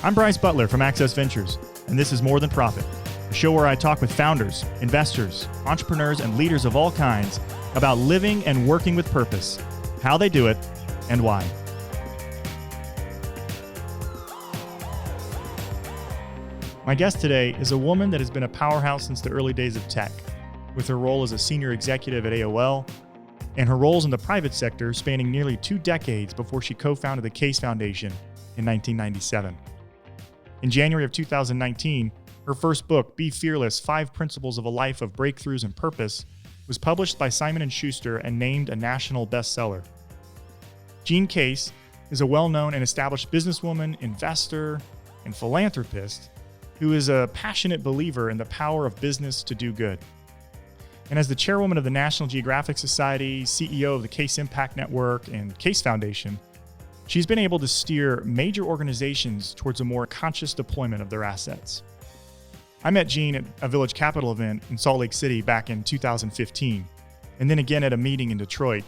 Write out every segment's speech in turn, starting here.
I'm Bryce Butler from Access Ventures, and this is More Than Profit, a show where I talk with founders, investors, entrepreneurs, and leaders of all kinds about living and working with purpose, how they do it, and why. My guest today is a woman that has been a powerhouse since the early days of tech, with her role as a senior executive at AOL and her roles in the private sector spanning nearly 2 decades before she co-founded the Case Foundation in 1997. In January of 2019, her first book, Be Fearless: 5 Principles of a Life of Breakthroughs and Purpose, was published by Simon & Schuster and named a national bestseller. Jean Case is a well-known and established businesswoman, investor, and philanthropist who is a passionate believer in the power of business to do good. And as the chairwoman of the National Geographic Society, CEO of the Case Impact Network, and Case Foundation, she's been able to steer major organizations towards a more conscious deployment of their assets. I met Jean at a Village Capital event in Salt Lake City back in 2015, and then again at a meeting in Detroit.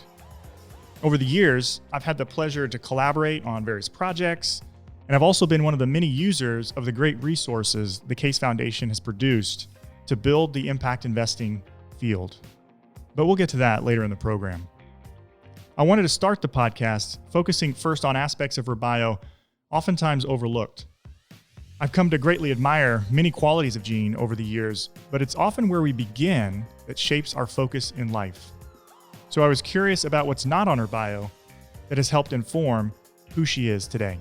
Over the years, I've had the pleasure to collaborate on various projects, and I've also been one of the many users of the great resources the Case Foundation has produced to build the impact investing field. But we'll get to that later in the program. I wanted to start the podcast focusing first on aspects of her bio oftentimes overlooked. I've come to greatly admire many qualities of Jean over the years, but it's often where we begin that shapes our focus in life. So I was curious about what's not on her bio that has helped inform who she is today.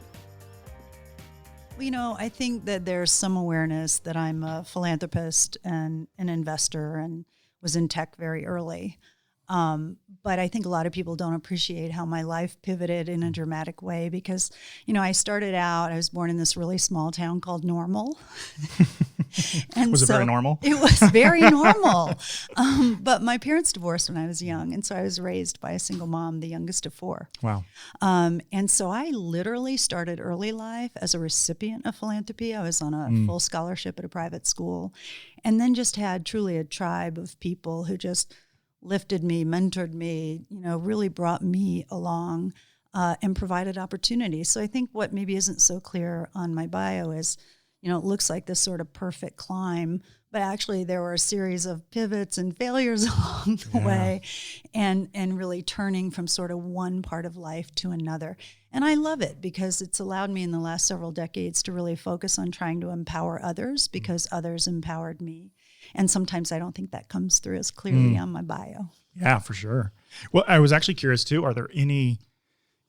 Well, I think that there's some awareness that I'm a philanthropist and an investor and was in tech very early. But I think a lot of people don't appreciate how my life pivoted in a dramatic way because, I started out, I was born in this really small town called Normal. And was it very normal? It was very normal. But my parents divorced when I was young. And so I was raised by a single mom, the youngest of 4. Wow. And so I literally started early life as a recipient of philanthropy. I was on a full scholarship at a private school and then just had truly a tribe of people who just lifted me, mentored me, really brought me along and provided opportunities. So I think what maybe isn't so clear on my bio is, it looks like this sort of perfect climb, but actually there were a series of pivots and failures along the way and really turning from sort of one part of life to another. And I love it because it's allowed me in the last several decades to really focus on trying to empower others because others empowered me. And sometimes I don't think that comes through as clearly on my bio. Yeah, for sure. Well, I was actually curious too, are there any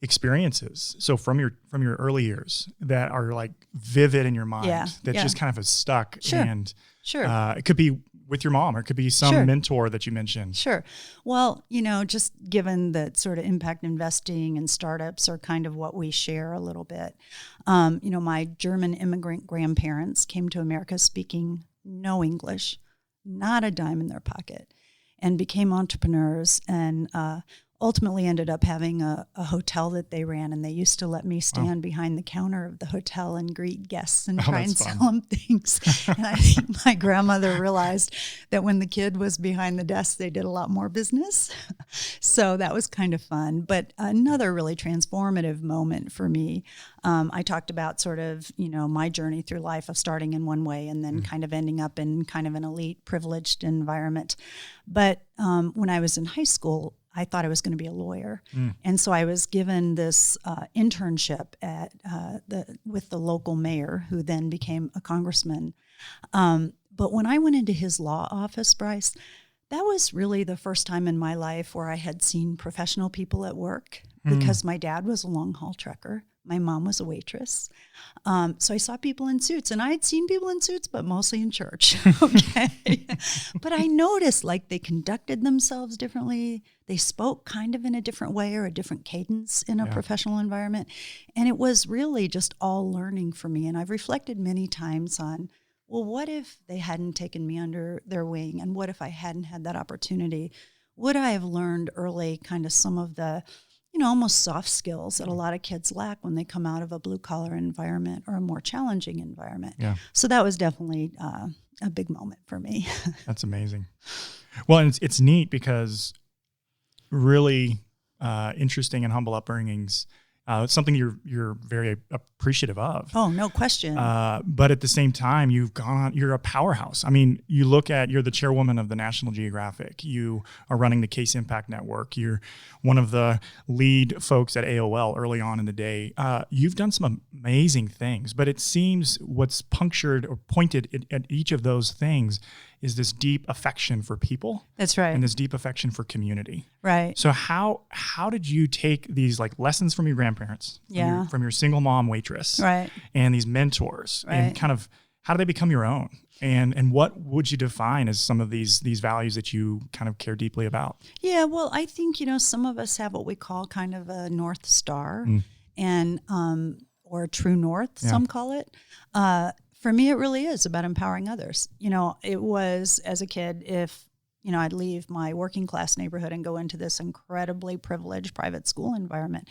experiences, so from your early years, that are like vivid in your mind that just kind of is stuck? Sure. And Sure. It could be with your mom or it could be some mentor that you mentioned. Sure. Well, just given that sort of impact investing and startups are kind of what we share a little bit. My German immigrant grandparents came to America speaking no English, not a dime in their pocket, and became entrepreneurs and ultimately ended up having a hotel that they ran, and they used to let me stand behind the counter of the hotel and greet guests and try and sell them things. And I think my grandmother realized that when the kid was behind the desk, they did a lot more business. So that was kind of fun. But another really transformative moment for me, I talked about sort of, my journey through life of starting in one way and then kind of ending up in kind of an elite, privileged environment. But when I was in high school, I thought I was going to be a lawyer. And so I was given this internship at with the local mayor, who then became a congressman. But when I went into his law office, Bryce, that was really the first time in my life where I had seen professional people at work because my dad was a long-haul trucker. My mom was a waitress. So I saw people in suits, and I had seen people in suits, but mostly in church. Okay. But I noticed like they conducted themselves differently. They spoke kind of in a different way or a different cadence in a professional environment. And it was really just all learning for me. And I've reflected many times on, well, what if they hadn't taken me under their wing? And what if I hadn't had that opportunity? Would I have learned early kind of some of the almost soft skills that a lot of kids lack when they come out of a blue-collar environment or a more challenging environment? Yeah. So that was definitely a big moment for me. That's amazing. Well, and it's neat because really interesting and humble upbringings It's something you're very appreciative of. Oh, no question. But at the same time, you're a powerhouse. I mean, you're the chairwoman of the National Geographic. You are running the Case Impact Network. You're one of the lead folks at AOL early on in the day. You've done some amazing things, but it seems what's punctured or pointed at each of those things is this deep affection for people. That's right. And this deep affection for community. Right. So how did you take these like lessons from your grandparents, from your single mom waitress, right, and these mentors, right, and kind of how do they become your own? And what would you define as some of these values that you kind of care deeply about? Yeah, well, I think, some of us have what we call kind of a North Star and or a true north, some call it. For me, it really is about empowering others. It was, as a kid, if, I'd leave my working class neighborhood and go into this incredibly privileged private school environment.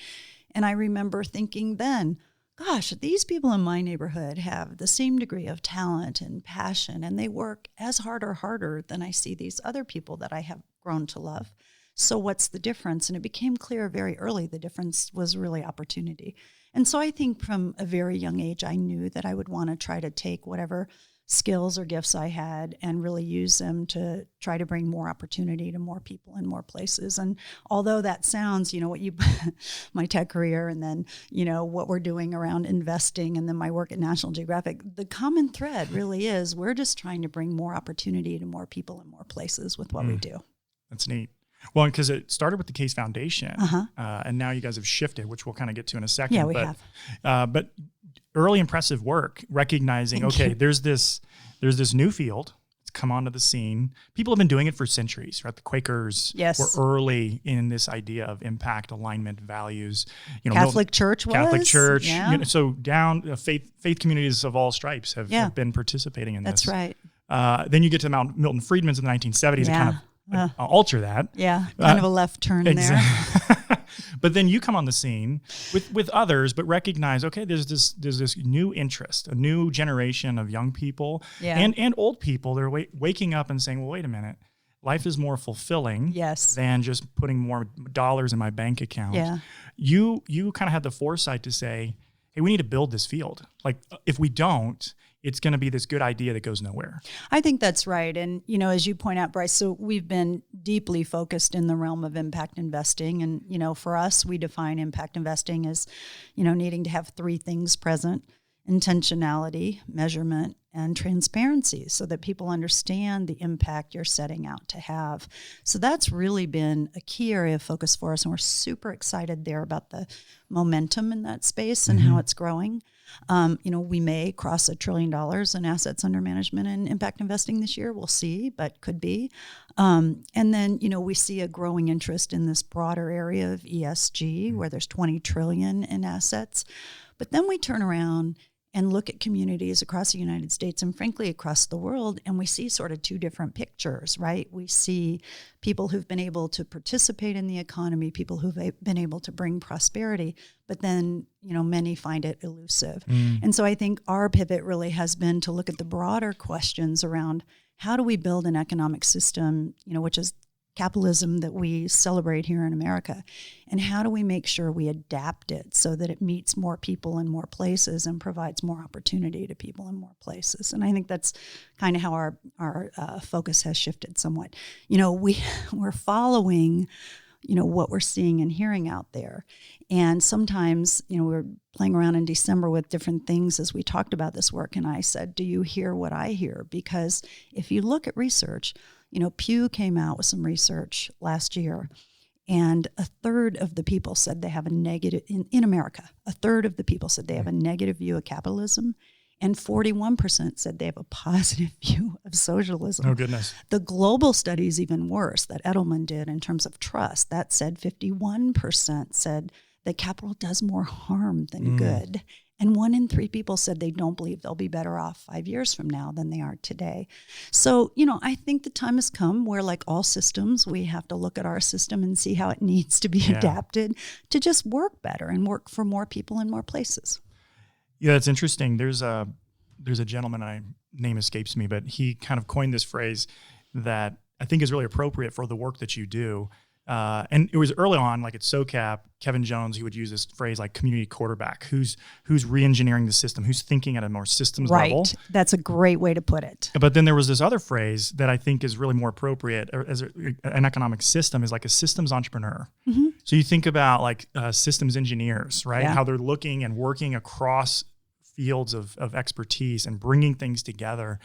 And I remember thinking then, gosh, these people in my neighborhood have the same degree of talent and passion, and they work as hard or harder than I see these other people that I have grown to love. So what's the difference? And it became clear very early the difference was really opportunity. And so I think from a very young age, I knew that I would want to try to take whatever skills or gifts I had and really use them to try to bring more opportunity to more people in more places. And although that sounds, my tech career and then, what we're doing around investing and then my work at National Geographic, the common thread really is we're just trying to bring more opportunity to more people in more places with what we do. That's neat. Well, because it started with the Case Foundation, and now you guys have shifted, which we'll kind of get to in a second. Yeah, we have. But early impressive work, recognizing, there's this new field. It's come onto the scene. People have been doing it for centuries, right? The Quakers were early in this idea of impact, alignment, values. Catholic Church. Yeah. So down faith communities of all stripes have been participating in this. That's right. Then you get to Milton Friedman's in the 1970s. And kind of alter that. Yeah, kind of a left turn there. But then you come on the scene with others, but recognize, there's this new interest, a new generation of young people and old people. They're waking up and saying, well, wait a minute, life is more fulfilling than just putting more dollars in my bank account. Yeah. You kind of had the foresight to say, hey, we need to build this field. Like if we don't, it's going to be this good idea that goes nowhere. I think that's right. And, as you point out, Bryce, so we've been deeply focused in the realm of impact investing. And, for us, we define impact investing as, needing to have three things present: intentionality, measurement, and transparency, so that people understand the impact you're setting out to have. So that's really been a key area of focus for us. And we're super excited there about the momentum in that space and how it's growing. We may cross $1 trillion in assets under management in impact investing this year. We'll see, but could be. And then, we see a growing interest in this broader area of ESG, where there's 20 trillion in assets. But then we turn around and look at communities across the United States and frankly across the world, and we see sort of two different pictures, right? We see people who've been able to participate in the economy, people who've been able to bring prosperity, but then, many find it elusive. And so I think our pivot really has been to look at the broader questions around how do we build an economic system, which is capitalism that we celebrate here in America, and how do we make sure we adapt it so that it meets more people in more places and provides more opportunity to people in more places. And I think that's kind of how our focus has shifted somewhat. We're following what we're seeing and hearing out there. And sometimes, we were playing around in December with different things as we talked about this work. And I said, do you hear what I hear? Because if you look at research, Pew came out with some research last year, and a third of the people said they have a negative, in America, a third of the people said they have a negative view of capitalism, and 41% said they have a positive view of socialism. Oh, goodness. The global study is even worse that Edelman did in terms of trust. That said 51% said that capital does more harm than good. And 1 in 3 people said they don't believe they'll be better off 5 years from now than they are today. So, I think the time has come where, like all systems, we have to look at our system and see how it needs to be adapted to just work better and work for more people in more places. Yeah, that's interesting. There's a gentleman, name escapes me, but he kind of coined this phrase that I think is really appropriate for the work that you do. And it was early on, like at SoCap, Kevin Jones, he would use this phrase like community quarterback, who's re-engineering the system, who's thinking at a more systems level. Right. That's a great way to put it. But then there was this other phrase that I think is really more appropriate as an economic system, is like a systems entrepreneur. Mm-hmm. So you think about like systems engineers, right? Yeah. How they're looking and working across fields of expertise and bringing things together.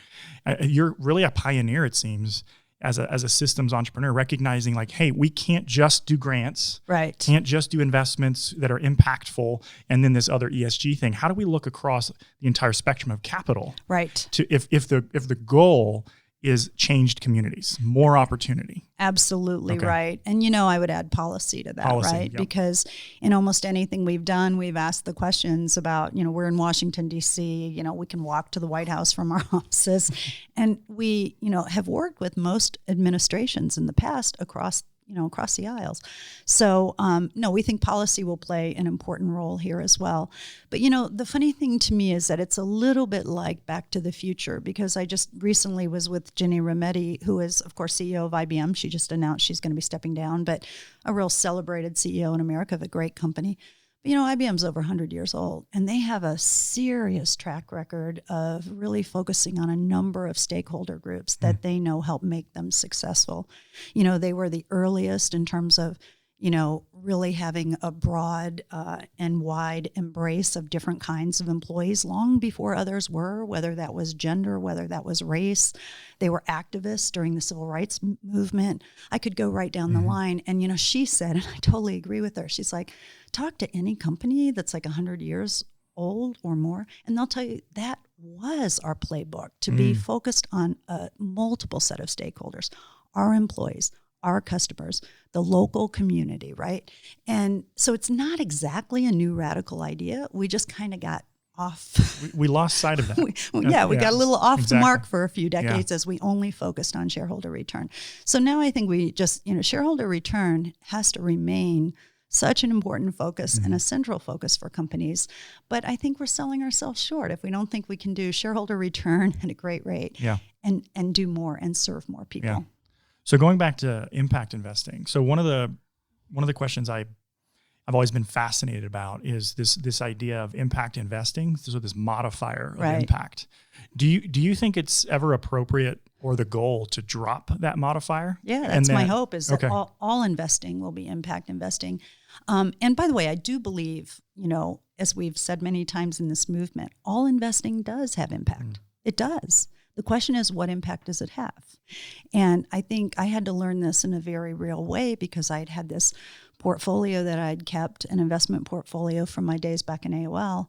You're really a pioneer, it seems, as a systems entrepreneur, recognizing like, hey, we can't just do grants, right? Can't just do investments that are impactful, and then this other ESG thing. How do we look across the entire spectrum of capital, right? To if the goal is changed communities, more opportunity. Absolutely okay. Right. And, I would add policy to that, right? Yep. Because in almost anything we've done, we've asked the questions about, we're in Washington, D.C., we can walk to the White House from our offices. And we, have worked with most administrations in the past across the aisles. So, no, we think policy will play an important role here as well. But, the funny thing to me is that it's a little bit like Back to the Future, because I just recently was with Ginny Rometty, who is, of course, CEO of IBM. She just announced she's going to be stepping down, but a real celebrated CEO in America of a great company. But, IBM's over 100 years old, and they have a serious track record of really focusing on a number of stakeholder groups that they know help make them successful. They were the earliest in terms of, really having a broad and wide embrace of different kinds of employees long before others were, whether that was gender, whether that was race. They were activists during the civil rights movement. I could go right down the line. And, she said, and I totally agree with her, she's like, talk to any company that's like 100 years old or more, and they'll tell you that was our playbook, to be focused on a multiple set of stakeholders, our employees, our customers, the local community, right? And so it's not exactly a new radical idea. We just kind of got off. We lost sight of that. we got a little off the mark for a few decades as we only focused on shareholder return. So now I think we just, shareholder return has to remain such an important focus and a central focus for companies. But I think we're selling ourselves short if we don't think we can do shareholder return at a great rate and do more and serve more people. Yeah. So going back to impact investing. So one of the questions I've always been fascinated about is this idea of impact investing. So this modifier of impact. Do you think it's ever appropriate or the goal to drop that modifier? Yeah, that's my hope, is that all investing will be impact investing. And by the way, I do believe, as we've said many times in this movement, all investing does have impact. It does. The question is, what impact does it have? And I think I had to learn this in a very real way, because I'd had this portfolio that I'd kept, an investment portfolio from my days back in AOL.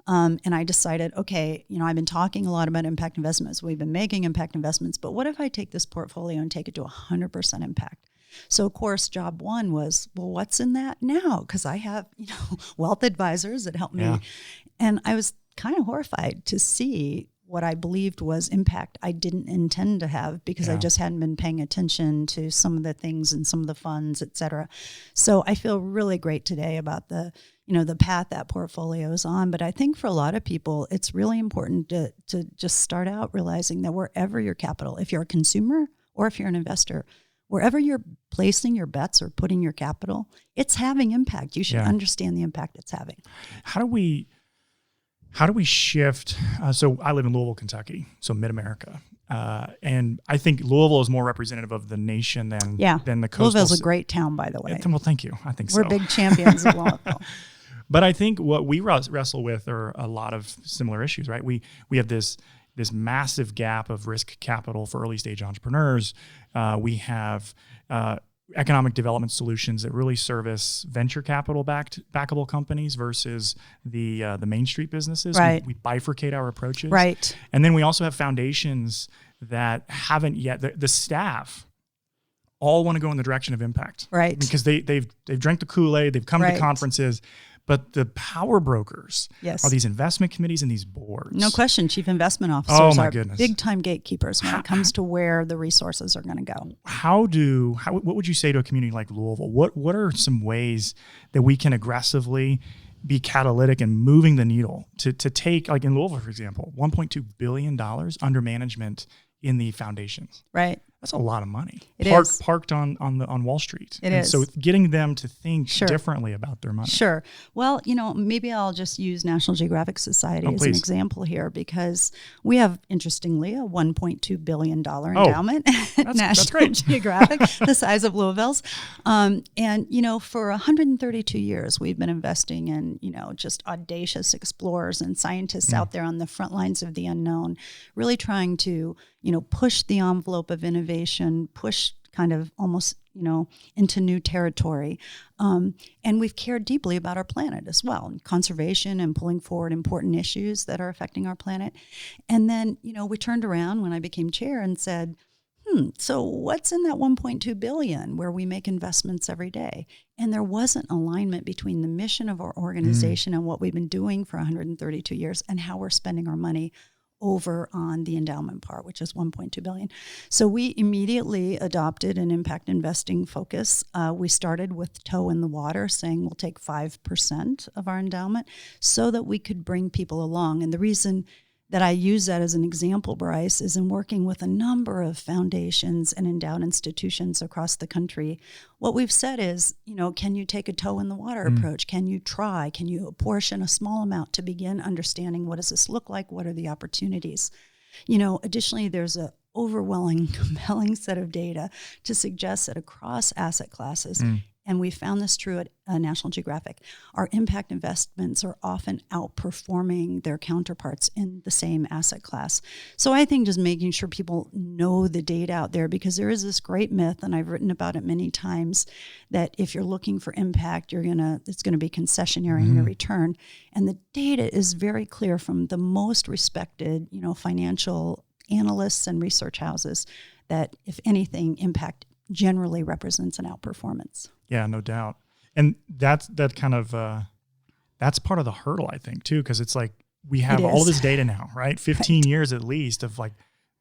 And I decided, okay, I've been talking a lot about impact investments. We've been making impact investments, but what if I take this portfolio and take it to 100% impact? So, of course, job one was, well, what's in that now? Because I have, wealth advisors that help me. Yeah. And I was kind of horrified to see what I believed was impact I didn't intend to have, because I just hadn't been paying attention to some of the things and some of the funds, et cetera. So I feel really great today about the path that portfolio is on. But I think for a lot of people, it's really important to just start out realizing that wherever your capital, if you're a consumer or if you're an investor, wherever you're placing your bets or putting your capital, it's having impact. You should understand the impact it's having. How do we shift? So I live in Louisville, Kentucky, so mid-America. And I think Louisville is more representative of the nation than the coastal. Louisville's a great town, by the way. Well, thank you. I think so. We're big champions of Louisville. But I think what we wrestle with are a lot of similar issues, right? We have this massive gap of risk capital for early stage entrepreneurs. We have economic development solutions that really service venture capital backable companies versus the Main Street businesses. Right. We bifurcate our approaches. Right. And then we also have foundations that haven't yet, the staff all want to go in the direction of impact. Right. Because they've drank the Kool-Aid, they've come to conferences. But the power brokers are these investment committees and these boards. No question. Chief investment officers are goodness. big-time gatekeepers when it comes to where the resources are going to go. What would you say to a community like Louisville? What are some ways that we can aggressively be catalytic and moving the needle to take, like in Louisville, for example, $1.2 billion under management in the foundations. Right. That's a lot of money. It is. Parked on Wall Street. It and is. So getting them to think Sure. differently about their money. Sure. Well, maybe I'll just use National Geographic Society as an example here, because we have, interestingly, a $1.2 billion endowment at National Geographic, the size of Louisville's. And, for 132 years, we've been investing in, just audacious explorers and scientists out there on the front lines of the unknown, really trying to, push the envelope of innovation, push kind of almost, into new territory. And we've cared deeply about our planet as well, and conservation and pulling forward important issues that are affecting our planet. And then, we turned around when I became chair and said, so what's in that 1.2 billion where we make investments every day? And there wasn't alignment between the mission of our organization and what we've been doing for 132 years and how we're spending our money over on the endowment part, which is 1.2 billion. So we immediately adopted an impact investing focus. We started with toe in the water, saying we'll take 5% of our endowment so that we could bring people along. And the reason that I use that as an example, Bryce, is in working with a number of foundations and endowed institutions across the country. What we've said is, can you take a toe in the water approach? Can you try? Can you apportion a small amount to begin understanding what does this look like? What are the opportunities? Additionally, there's a overwhelming, compelling set of data to suggest that across asset classes, and we found this true at National Geographic, our impact investments are often outperforming their counterparts in the same asset class. So I think just making sure people know the data out there, because there is this great myth, and I've written about it many times, that if you're looking for impact, it's going to be concessionary in your return. And the data is very clear from the most respected, financial analysts and research houses that, if anything, impact generally represents an outperformance. Yeah, no doubt. And that's part of the hurdle, I think, too, because it's like we have all this data now, right? 15 years at least of like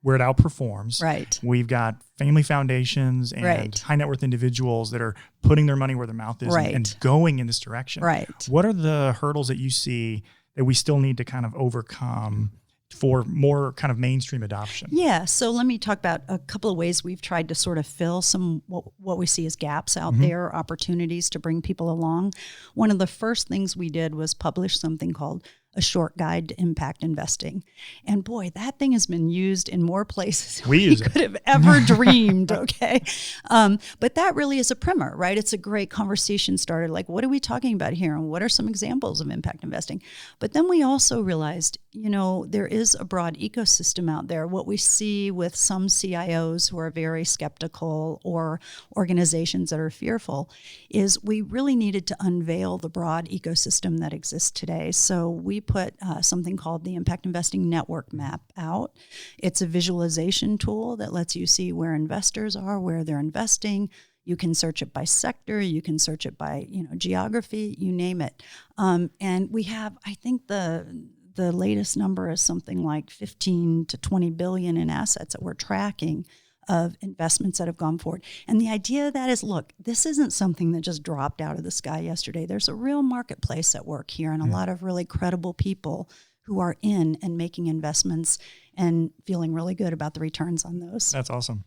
where it outperforms. Right. We've got family foundations and high net worth individuals that are putting their money where their mouth is and going in this direction. Right. What are the hurdles that you see that we still need to kind of overcome for more kind of mainstream adoption? Yeah, so let me talk about a couple of ways we've tried to sort of fill some what we see as gaps out there, opportunities to bring people along. One of the first things we did was publish something called A Short Guide to Impact Investing. And boy, that thing has been used in more places than we could have ever dreamed, okay? But that really is a primer, right? It's a great conversation starter. Like, what are we talking about here? And what are some examples of impact investing? But then we also realized, there is a broad ecosystem out there. What we see with some CIOs who are very skeptical or organizations that are fearful is we really needed to unveil the broad ecosystem that exists today. So we put something called the Impact Investing Network Map out. It's a visualization tool that lets you see where investors are, where they're investing. You can search it by sector. You can search it by geography. You name it. And we have, I think the latest number is something like 15 to 20 billion in assets that we're tracking of investments that have gone forward. And the idea of that is, look, this isn't something that just dropped out of the sky yesterday. There's a real marketplace at work here and a lot of really credible people who are in and making investments and feeling really good about the returns on those. That's awesome.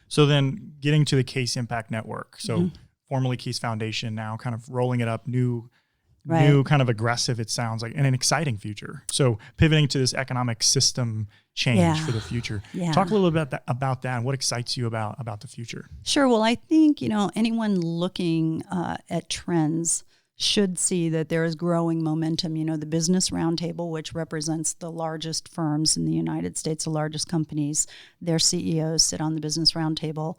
So then getting to the Case Impact Network. So formerly Case Foundation, now kind of rolling it up, new kind of aggressive, it sounds like, and an exciting future. So pivoting to this economic system change for the future. Yeah. Talk a little bit about that and what excites you about the future. Sure. Well, I think, anyone looking at trends should see that there is growing momentum. The Business Roundtable, which represents the largest firms in the United States, the largest companies, their CEOs sit on the Business Roundtable.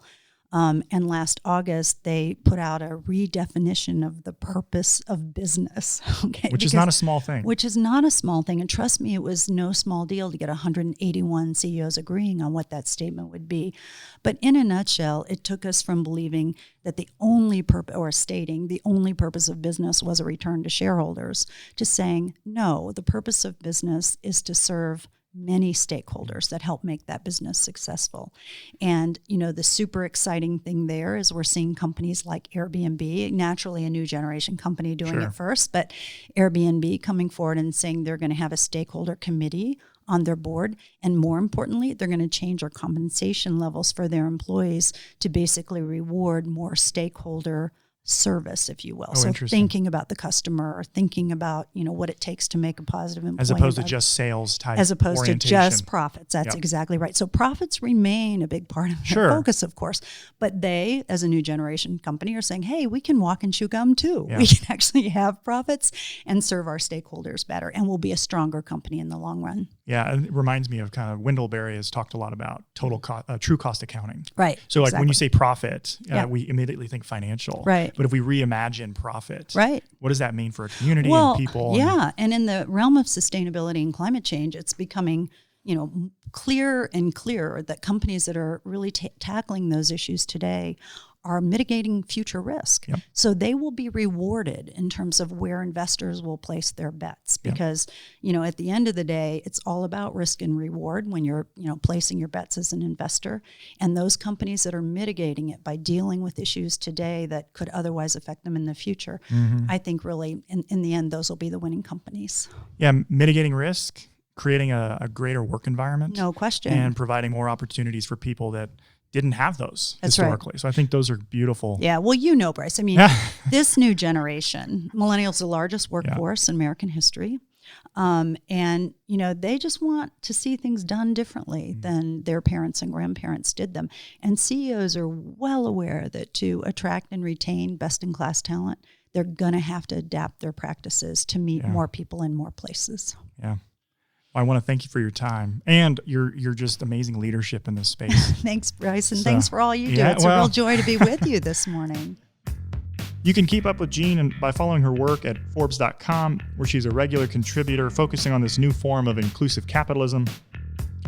And last August, they put out a redefinition of the purpose of business. Okay, which is not a small thing. Which is not a small thing. And trust me, it was no small deal to get 181 CEOs agreeing on what that statement would be. But in a nutshell, it took us from believing that the only purpose, or stating the only purpose of business was a return to shareholders, to saying, no, the purpose of business is to serve many stakeholders that help make that business successful. And, the super exciting thing there is we're seeing companies like Airbnb, naturally a new generation company doing it first, but Airbnb coming forward and saying they're going to have a stakeholder committee on their board. And more importantly, they're going to change our compensation levels for their employees to basically reward more stakeholder service, if you will. So thinking about the customer, or thinking about, what it takes to make a positive employee. As opposed to just sales type As opposed orientation. to just profits. That's exactly right. So profits remain a big part of their focus, of course. But they, as a new generation company, are saying, hey, we can walk and chew gum too. Yeah. We can actually have profits and serve our stakeholders better, and we'll be a stronger company in the long run. Yeah, it reminds me of kind of Wendell has talked a lot about true cost accounting. Right. So like when you say profit, we immediately think financial. Right. But if we reimagine profit, right, what does that mean for a community and people? Yeah, and in the realm of sustainability and climate change, it's becoming, clearer and clearer that companies that are really tackling those issues today are mitigating future risk. Yep. So they will be rewarded in terms of where investors will place their bets, because, at the end of the day, it's all about risk and reward when you're, placing your bets as an investor. And those companies that are mitigating it by dealing with issues today that could otherwise affect them in the future, I think really in the end, those will be the winning companies. Yeah, mitigating risk, creating a greater work environment. No question. And providing more opportunities for people that didn't have those historically. Right. So I think those are beautiful. Yeah. Well, Bryce, I mean, this new generation, millennials, the largest workforce in American history. And, they just want to see things done differently than their parents and grandparents did them. And CEOs are well aware that to attract and retain best-in-class talent, they're going to have to adapt their practices to meet more people in more places. Yeah. I want to thank you for your time and your just amazing leadership in this space. Thanks, Bryce, and thanks for all you do. It's a real joy to be with you this morning. You can keep up with Jean by following her work at Forbes.com, where she's a regular contributor focusing on this new form of inclusive capitalism.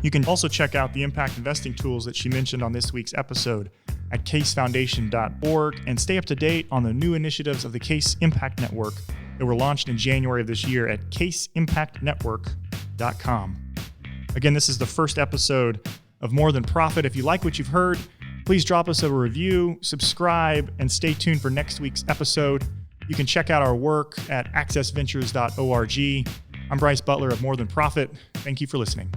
You can also check out the impact investing tools that she mentioned on this week's episode at casefoundation.org and stay up to date on the new initiatives of the Case Impact Network that were launched in January of this year at caseimpactnetwork.com. Again, this is the first episode of More Than Profit. If you like what you've heard, please drop us a review, subscribe, and stay tuned for next week's episode. You can check out our work at accessventures.org. I'm Bryce Butler of More Than Profit. Thank you for listening.